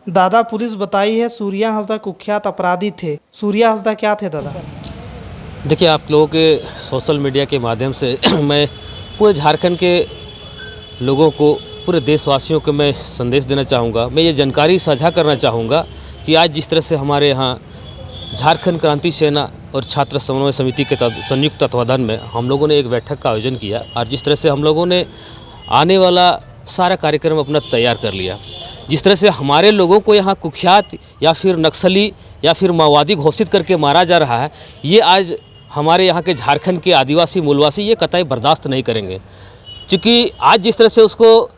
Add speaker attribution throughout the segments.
Speaker 1: दादा, पुलिस बताई है सूर्या हांसदा कुख्यात अपराधी थे। सूर्या हांसदा क्या थे दादा?
Speaker 2: देखिए, आप लोगों के सोशल मीडिया के माध्यम से मैं पूरे झारखंड के लोगों को, पूरे देशवासियों को मैं संदेश देना चाहूँगा। मैं ये जानकारी साझा करना चाहूँगा कि आज जिस तरह से हमारे यहाँ झारखंड क्रांति सेना और छात्र समन्वय समिति के संयुक्त तत्वाधान में हम लोगों ने एक बैठक का आयोजन किया और जिस तरह से हम लोगों ने आने वाला सारा कार्यक्रम अपना तैयार कर लिया। जिस तरह से हमारे लोगों को यहाँ कुख्यात या फिर नक्सली या फिर माओवादी घोषित करके मारा जा रहा है, ये आज हमारे यहाँ के झारखंड के आदिवासी मूलवासी ये कतई बर्दाश्त नहीं करेंगे। क्योंकि आज जिस तरह से उसको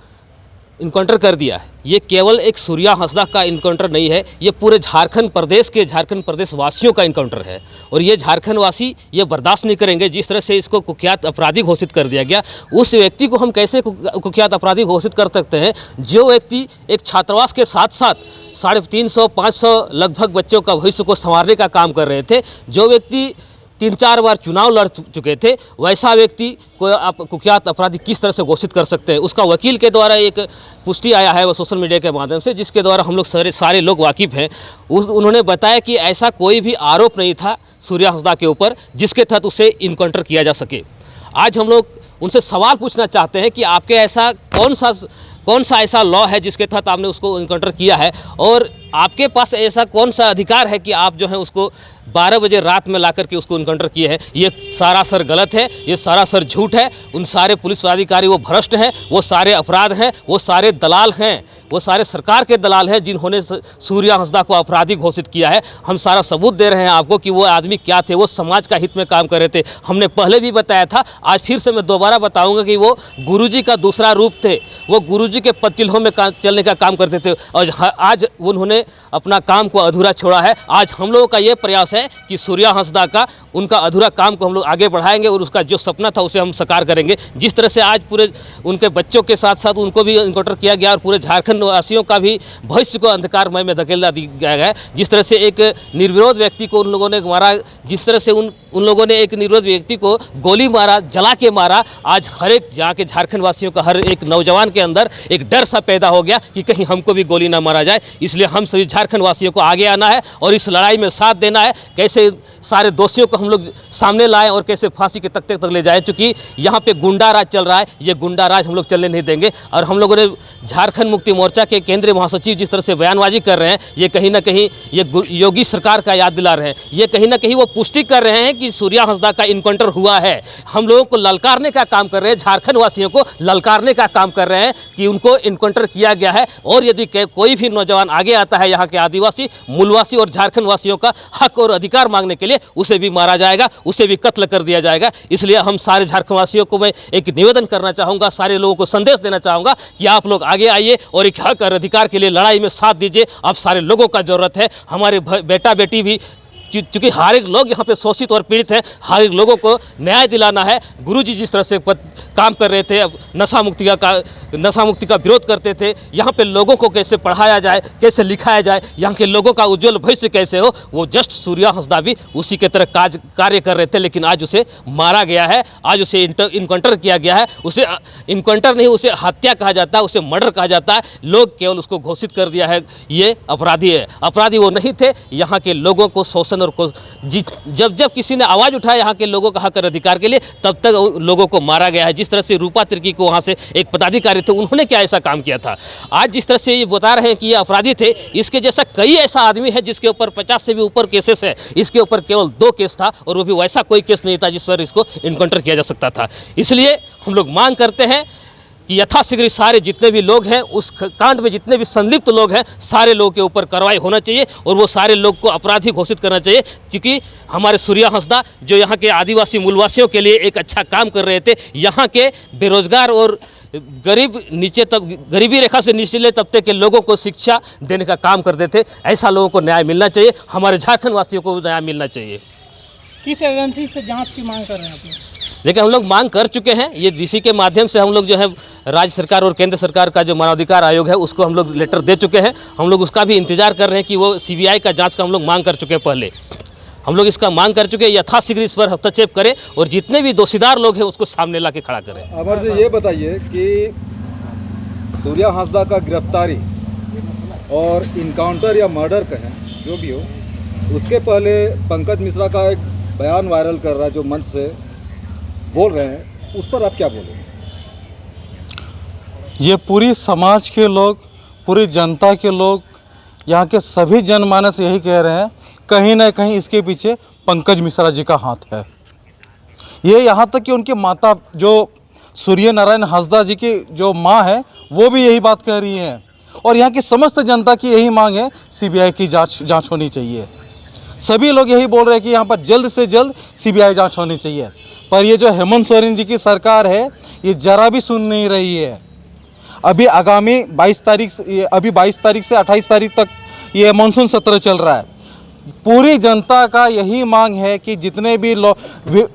Speaker 2: इनकाउंटर कर दिया है, ये केवल एक सूर्या हांसदा का इनकाउंटर नहीं है, ये पूरे झारखंड प्रदेश वासियों का इनकाउंटर है। और ये झारखंड वासी ये बर्दाश्त नहीं करेंगे। जिस तरह से इसको कुख्यात अपराधी घोषित कर दिया गया, उस व्यक्ति को हम कैसे कुख्यात अपराधी घोषित कर सकते हैं जो व्यक्ति एक छात्रावास के साथ साथ 350-500 लगभग बच्चों का भविष्य को संवारने का काम कर रहे थे, जो व्यक्ति 3-4 बार चुनाव लड़ चुके थे, वैसा व्यक्ति को आप कुख्यात अपराधी किस तरह से घोषित कर सकते हैं। उसका वकील के द्वारा एक पुष्टि आया है वो सोशल मीडिया के माध्यम से, जिसके द्वारा हम लोग सारे लोग वाकिफ़ हैं। उन्होंने बताया कि ऐसा कोई भी आरोप नहीं था सूर्या हांसदा के ऊपर जिसके तहत उसे इनकाउंटर किया जा सके। आज हम लोग उनसे सवाल पूछना चाहते हैं कि आपके ऐसा कौन सा ऐसा लॉ है जिसके तहत आपने उसको इनकाउंटर किया है, और आपके पास ऐसा कौन सा अधिकार है कि आप जो है उसको 12 बजे रात में ला करके उसको इनकाउंटर किए हैं। ये सरासर गलत है, ये सरासर झूठ है। उन सारे पुलिस अधिकारी वो भ्रष्ट हैं, वो सारे अपराध हैं, वो सारे दलाल हैं, वो सारे सरकार के दलाल हैं जिन्होंने सूर्या हांसदा को अपराधी घोषित किया है। हम सारा सबूत दे रहे हैं आपको कि वो आदमी क्या थे, वो समाज का हित में काम कर रहे थे। हमने पहले भी बताया था, आज फिर से मैं दोबारा बताऊँगा कि वो गुरुजी का दूसरा रूप थे। वो गुरुजी के पदचिन्हों में चलने का काम करते थे और आज उन्होंने अपना काम को अधूरा छोड़ा है। आज हम लोगों का ये प्रयास है कि सूर्या हांसदा का उनका अधूरा काम को हम लोग आगे बढ़ाएंगे और उसका जो सपना था उसे हम साकार करेंगे। जिस तरह से आज पूरे उनके बच्चों के साथ साथ उनको भी इनकाउंटर किया गया और पूरे झारखंड वासियों का भी भविष्य को अंधकारमय में धकेल दिया गया है। जिस तरह से एक निर्विरोध व्यक्ति को उन लोगों ने मारा, जिस तरह से उन लोगों ने एक निर्विरोध व्यक्ति को गोली मारा, जला के मारा, आज हर एक जहाँ के झारखंड वासियों का हर एक नौजवान के अंदर एक डर सा पैदा हो गया कि कहीं हमको भी गोली ना मारा जाए। इसलिए हम सभी झारखंड वासियों को आगे आना है और इस लड़ाई में साथ देना है। कैसे सारे दोषियों को हम लोग सामने लाएं और कैसे फांसी के तख्ते तक ले जाएं, क्योंकि यहाँ पे गुंडा राज चल रहा है। ये गुंडा राज हम लोग चलने नहीं देंगे। और हम लोगों ने झारखंड मुक्ति मोर्चा के केंद्रीय महासचिव जिस तरह से बयानबाजी कर रहे हैं, ये कहीं ना कहीं ये योगी सरकार का याद दिला रहे हैं। ये कहीं ना कहीं वो पुष्टि कर रहे हैं कि सूर्या हांसदा का इनकाउंटर हुआ है। हम लोगों को ललकारने का काम कर रहे हैं, झारखंड वासियों को ललकारने का काम कर रहे हैं कि उनको इनकाउंटर किया गया है। और यदि कोई भी नौजवान आगे आता है यहाँ के आदिवासी, मूलवासी और झारखंड वासियों का हक और अधिकार मांगने के लिए, उसे भी मारा जाएगा, उसे भी कत्ल कर दिया जाएगा। इसलिए हम सारे झारखंड वासियों को मैं एक निवेदन करना चाहूँगा, सारे लोगों को संदेश देना चाहूँगा कि आप लोग आगे आइए और एक हक और अधिकार के लिए लड़ाई में साथ दीजिए। अब सारे लोगों का ज़रूरत है। हमारे बेटा बेटी भी, क्योंकि हर एक लोग यहाँ पे शोषित और पीड़ित हैं, हर एक लोगों को न्याय दिलाना है। गुरुजी जिस तरह से काम कर रहे थे, अब नशा मुक्ति का विरोध करते थे, यहाँ पे लोगों को कैसे पढ़ाया जाए, कैसे लिखाया जाए, यहाँ के लोगों का उज्जवल भविष्य कैसे हो, वो जस्ट सूर्या हांसदा भी उसी के तरह कार्य कर रहे थे। लेकिन आज उसे मारा गया है, आज उसे इनकाउंटर किया गया है। उसे इनकाउंटर नहीं, उसे हत्या कहा जाता है, उसे मर्डर कहा जाता है। लोग केवल उसको घोषित कर दिया है ये अपराधी है। अपराधी वो नहीं थे। यहाँ के लोगों को शोषण और जब किसी ने आवाज़ उठाया यहाँ के लोगों का हक और अधिकार के लिए, तब तक लोगों को मारा गया है। जिस तरह से रूपा तिर्की को वहाँ से एक पदाधिकारी थे, उन्होंने क्या ऐसा काम किया था। आज जिस तरह से ये बता रहे हैं कि ये अपराधी थे, इसके जैसा कई ऐसा आदमी है जिसके ऊपर 50 से भी ऊपर केसेस है। इसके ऊपर केवल 2 केस था और वो भी वैसा कोई केस नहीं था जिस पर इसको इनकाउंटर किया जा सकता था। इसलिए हम लोग मांग करते हैं कि यथाशीघ्र सारे जितने भी लोग हैं, उस कांड में जितने भी संलिप्त लोग हैं, सारे लोगों के ऊपर कार्रवाई होना चाहिए और वो सारे लोग को अपराधी घोषित करना चाहिए। क्योंकि हमारे सूर्या हांसदा जो यहाँ के आदिवासी मूलवासियों के लिए एक अच्छा काम कर रहे थे, यहाँ के बेरोजगार और गरीबी रेखा से निचले तबके के लोगों को शिक्षा देने का काम करते थे। ऐसा लोगों को न्याय मिलना चाहिए। हमारे झारखंड वासियों को न्याय मिलना चाहिए।
Speaker 1: किस एजेंसी से जाँच की मांग कर रहे हैं आप?
Speaker 2: देखिए, हम लोग मांग कर चुके हैं। ये डीसी के माध्यम से हम लोग जो है राज्य सरकार और केंद्र सरकार का जो मानवाधिकार आयोग है उसको हम लोग लेटर दे चुके हैं। हम लोग उसका भी इंतजार कर रहे हैं कि वो सीबीआई का जांच का हम लोग मांग कर चुके हैं। पहले हम लोग इसका मांग कर चुके हैं, यथाशीघ्र इस पर हस्तक्षेप करें और जितने भी दोषीदार लोग हैं उसको सामने ला के खड़ा करें।
Speaker 3: अमर जी, ये बताइए कि सूर्या हांसदा का गिरफ्तारी और इनकाउंटर या मर्डर कहें जो भी हो, उसके पहले पंकज मिश्रा का एक बयान वायरल कर रहा है जो मंच से बोल रहे हैं, उस पर आप क्या बोलेंगे?
Speaker 4: ये पूरी समाज के लोग, पूरी जनता के लोग, यहाँ के सभी जनमानस यही कह रहे हैं कहीं ना कहीं इसके पीछे पंकज मिश्रा जी का हाथ है। ये यहाँ तक कि उनकी माता जो सूर्य नारायण हांसदा जी की जो माँ है वो भी यही बात कह रही है और यहाँ की समस्त जनता की यही मांग है सीबीआई की जांच होनी चाहिए। सभी लोग यही बोल रहे हैं कि यहाँ पर जल्द से जल्द सीबीआई जांच होनी चाहिए। पर ये जो हेमंत सोरेन जी की सरकार है ये ज़रा भी सुन नहीं रही है। अभी आगामी 22 तारीख से 28 तारीख तक ये मानसून सत्र चल रहा है। पूरी जनता का यही मांग है कि जितने भी लोग,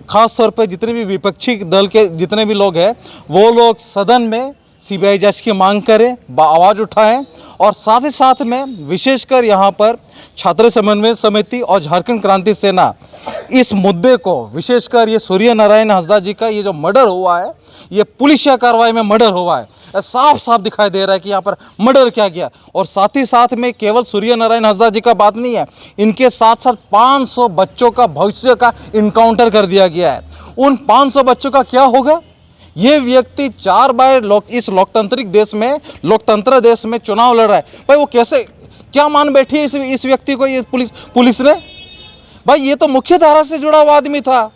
Speaker 4: खास तौर पर जितने भी विपक्षी दल के जितने भी लोग हैं वो लोग सदन में सीबीआई जांच की मांग करें, आवाज़ उठाएं और साथ ही साथ में विशेषकर यहाँ पर छात्र समन्वय समिति और झारखंड क्रांति सेना इस मुद्दे को, विशेषकर ये सूर्य नारायण हांसदा जी का ये जो मर्डर हुआ है, ये पुलिसिया कार्रवाई में मर्डर हुआ है, साफ साफ दिखाई दे रहा है कि यहाँ पर मर्डर क्या गया। और साथ ही साथ में केवल सूर्य नारायण हांसदा जी का बात नहीं है, इनके साथ साथ 500 बच्चों का भविष्य का इनकाउंटर कर दिया गया है। उन 500 बच्चों का क्या होगा? ये व्यक्ति 4 बार इस लोकतांत्रिक देश में, लोकतंत्र देश में चुनाव लड़ रहा है। भाई वो कैसे, क्या मान बैठी है इस व्यक्ति को ये पुलिस ने? भाई ये तो मुख्य धारा से जुड़ा हुआ आदमी था।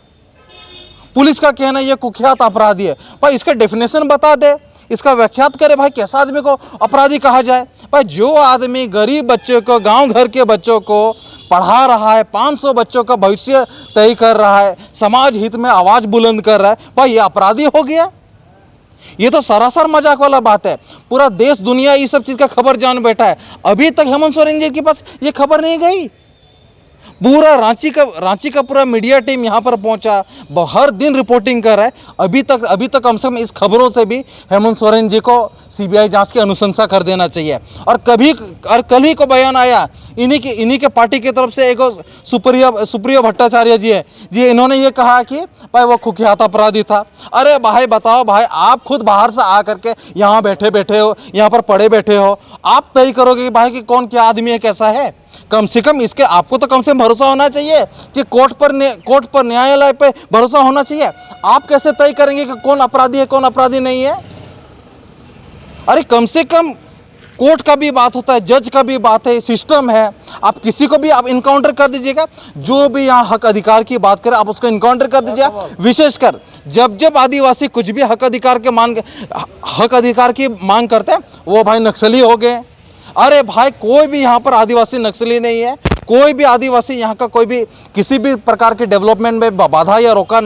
Speaker 4: पुलिस का कहना ये कुख्यात अपराधी है। भाई इसका डेफिनेशन बता दे, इसका व्याख्यात करे भाई कैसा आदमी को अपराधी कहा जाए। भाई जो आदमी गरीब बच्चों को, गांव घर के बच्चों को पढ़ा रहा है, 500 बच्चों का भविष्य तय कर रहा है, समाज हित में आवाज़ बुलंद कर रहा है, भाई ये अपराधी हो गया? ये तो सरासर मजाक वाला बात है। पूरा देश दुनिया इस सब चीज़ का खबर जान बैठा है। अभी तक हेमंत सोरेन जी के पास ये खबर नहीं गई। पूरा रांची का पूरा मीडिया टीम यहाँ पर पहुँचा, हर दिन रिपोर्टिंग कर रहा है। अभी तक कम से कम इस खबरों से भी हेमंत सोरेन जी को सीबीआई जांच की अनुशंसा कर देना चाहिए। और कल ही को बयान आया इन्हीं के पार्टी की तरफ से एक सुप्रिया भट्टाचार्य जी है जी, इन्होंने ये कहा कि भाई वो कुख्यात अपराधी था। अरे भाई बताओ भाई, आप खुद बाहर से आ करके यहाँ बैठे हो, यहाँ पर पड़े बैठे हो, आप तय करोगे कि भाई कि कौन क्या आदमी है, कैसा है? कम से कम इसके आपको तो कम से कम भरोसा होना चाहिए कि कोर्ट पर न्यायालय पे भरोसा होना चाहिए। आप कैसे तय करेंगे कि कौन अपराधी है कौन अपराधी नहीं है? अरे कम से कम कोर्ट का भी बात होता है, जज का भी बात है, सिस्टम है। आप किसी को भी आप इनकाउंटर कर दीजिएगा, जो भी यहाँ हक अधिकार की बात करे आप उसको इनकाउंटर कर दीजिएगा। विशेषकर जब आदिवासी कुछ भी हक अधिकार की मांग करते हैं वो भाई नक्सली हो गए। अरे भाई कोई भी यहाँ पर आदिवासी नक्सली नहीं है, कोई भी आदिवासी यहाँ का कोई भी किसी भी प्रकार के डेवलपमेंट में बाधा या रोका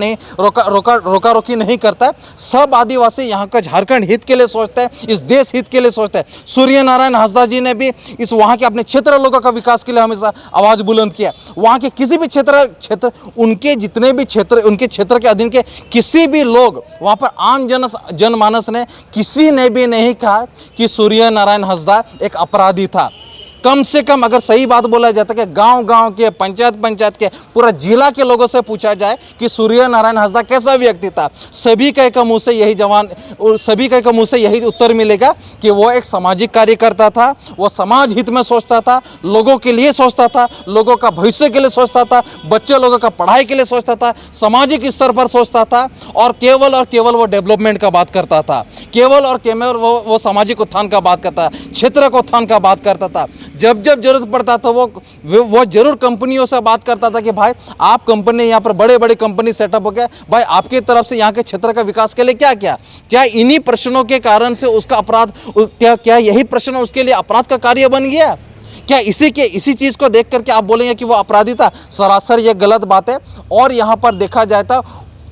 Speaker 4: रोकी नहीं करता है। सब आदिवासी यहाँ का झारखंड हित के लिए सोचता है, इस देश हित के लिए सोचता है। सूर्य नारायण हांसदा जी ने भी इस वहाँ के अपने क्षेत्र लोगों का विकास के लिए हमेशा आवाज़ बुलंद किया। वहाँ के किसी भी क्षेत्र उनके जितने भी उनके क्षेत्र के अधीन के किसी भी लोग, वहाँ पर आम जनमानस ने किसी ने भी नहीं कहा कि सूर्य नारायण हांसदा एक अपराधी था। कम से कम अगर सही बात बोला जाता है कि गांव के, पंचायत के, पूरा जिला के लोगों से पूछा जाए कि सूर्य नारायण हांसदा कैसा व्यक्ति था, सभी के मुंह से यही उत्तर मिलेगा कि वो एक सामाजिक कार्यकर्ता था। वो समाज हित में सोचता था, लोगों के लिए सोचता था, लोगों का भविष्य के लिए सोचता था, बच्चे लोगों का पढ़ाई के लिए सोचता था, सामाजिक स्तर पर सोचता था और केवल वो डेवलपमेंट का बात करता था, केवल वो सामाजिक उत्थान का बात करता था, क्षेत्र का उत्थान का बात करता था। जब जरूरत पड़ता था वो जरूर कंपनियों से बात करता था कि भाई आप कंपनी, यहाँ पर बड़े कंपनी सेटअप हो गया, भाई आपकी तरफ से यहाँ के क्षेत्र का विकास के लिए क्या इन्हीं प्रश्नों के कारण से उसका अपराध, क्या यही प्रश्न उसके लिए अपराध का कार्य बन गया? क्या इसी चीज़ को देख करके आप बोलेंगे कि वो अपराधी था? सरासर ये गलत बात है। और यहाँ पर देखा जाए तो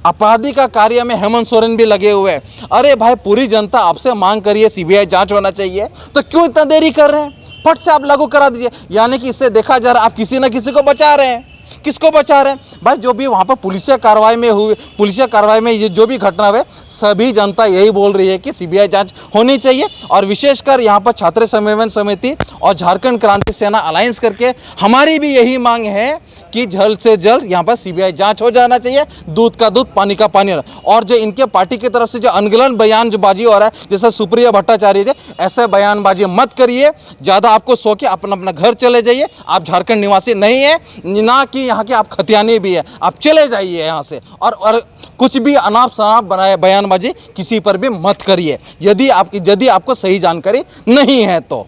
Speaker 4: अपराधी का कार्य में हेमंत सोरेन भी लगे हुए हैं। अरे भाई पूरी जनता आपसे मांग करिए सीबीआई जांच होना चाहिए, तो क्यों इतना देरी कर रहे हैं? फट से आप लागू करा दीजिए। यानी कि इससे देखा जा रहा है आप किसी न किसी को बचा रहे हैं। किसको बचा रहे हैं? भाई जो भी वहाँ पर पुलिसिया कार्रवाई में ये जो भी घटना हुए, सभी जनता यही बोल रही है कि सीबीआई जांच होनी चाहिए। और विशेषकर यहाँ पर छात्र संवेदन समिति और झारखंड क्रांति सेना अलायंस करके हमारी भी यही मांग है कि जल्द से जल्द यहाँ पर सीबीआई जांच हो जाना चाहिए, दूध का दूध पानी का पानी। और जो इनके पार्टी की तरफ से जो अनगलन बयानबाजी हो रहा है, जैसे सुप्रिया भट्टाचार्य जी, ऐसे बयानबाजी मत करिए। ज़्यादा आपको सो के अपना अपना घर चले जाइए। आप झारखंड निवासी नहीं है, ना कि यहाँ के आप खतियानी भी है, आप चले जाइए यहाँ से। और कुछ भी अनाप शनाप बनाए बयानबाजी किसी पर भी मत करिए, यदि आपको सही जानकारी नहीं है तो।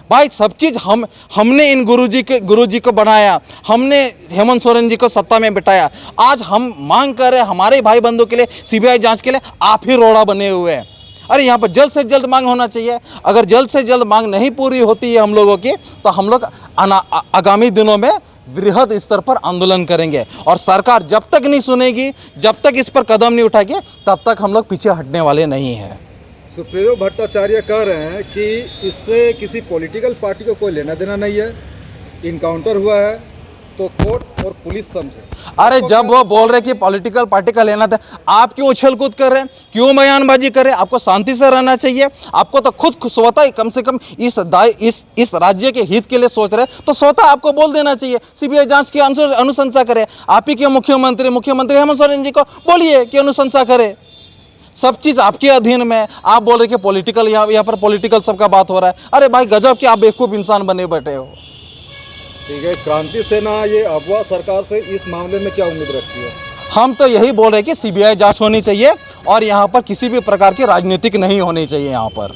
Speaker 4: भाई सब चीज़ हमने इन गुरुजी को बनाया, हमने हेमंत सोरेन जी को सत्ता में बिठाया। आज हम मांग कर रहे हैं हमारे भाई बंधु के लिए सीबीआई जांच के लिए, आप ही रोड़ा बने हुए हैं। अरे यहाँ पर जल्द से जल्द मांग होना चाहिए। अगर जल्द से जल्द मांग नहीं पूरी होती है हम लोगों की, तो हम लोग आगामी दिनों में वृहद स्तर पर आंदोलन करेंगे। और सरकार जब तक नहीं सुनेगी, जब तक इस पर कदम नहीं उठाएगी, तब तक हम लोग पीछे हटने वाले नहीं हैं।
Speaker 3: सुप्रियो भट्टाचार्य कह रहे हैं कि इससे किसी पॉलिटिकल पार्टी को कोई लेना देना नहीं है, इनकाउंटर हुआ है तो कोर्ट और पुलिस समझे।
Speaker 4: अरे जब वो बोल रहे कि पॉलिटिकल पार्टी का लेना था, आप क्यों उछल कूद कर रहे हैं, क्यों बयानबाजी कर रहे हैं? आपको शांति से रहना चाहिए। आपको तो खुद स्वतः कम से कम इस राज्य के हित के लिए सोच रहे हैं, तो स्वतः आपको बोल देना चाहिए सीबीआई जांच की अनुशंसा करे। आप ही के मुख्यमंत्री हेमंत सोरेन जी को बोलिए कि अनुशंसा करे। सब चीज़ आपके अधीन में। आप बोल रहे कि पॉलिटिकल, यहाँ पर पॉलिटिकल सबका बात हो रहा है। अरे भाई गजब कि आप बेवकूफ़ इंसान बने बैठे हो।
Speaker 3: ठीक है, क्रांति सेना ये अगवा सरकार से इस मामले में क्या उम्मीद रखती है?
Speaker 4: हम तो यही बोल रहे हैं कि सीबीआई जांच होनी चाहिए और यहाँ पर किसी भी प्रकार की राजनीतिक नहीं होनी चाहिए यहाँ पर।